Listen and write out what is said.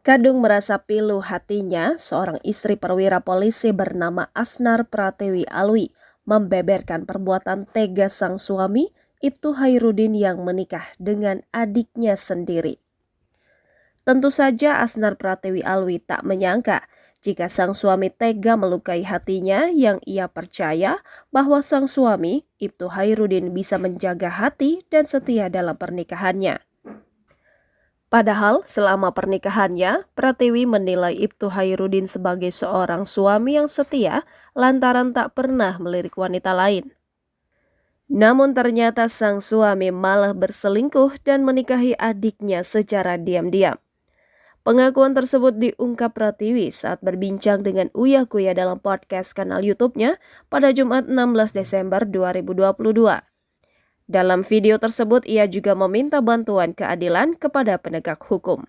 Kadung merasa pilu hatinya, seorang istri perwira polisi bernama Asnar Pratewi Alwi membeberkan perbuatan tega sang suami, Ibtu Hairudin yang menikah dengan adiknya sendiri. Tentu saja Asnar Pratewi Alwi tak menyangka jika sang suami tega melukai hatinya yang ia percaya bahwa sang suami, Ibtu Hairudin, bisa menjaga hati dan setia dalam pernikahannya. Padahal selama pernikahannya, Pratiwi menilai Ibtu Hairudin sebagai seorang suami yang setia lantaran tak pernah melirik wanita lain. Namun ternyata sang suami malah berselingkuh dan menikahi adiknya secara diam-diam. Pengakuan tersebut diungkap Pratiwi saat berbincang dengan Uya Kuya dalam podcast kanal YouTube-nya pada Jumat 16 Desember 2022. Dalam video tersebut, ia juga meminta bantuan keadilan kepada penegak hukum.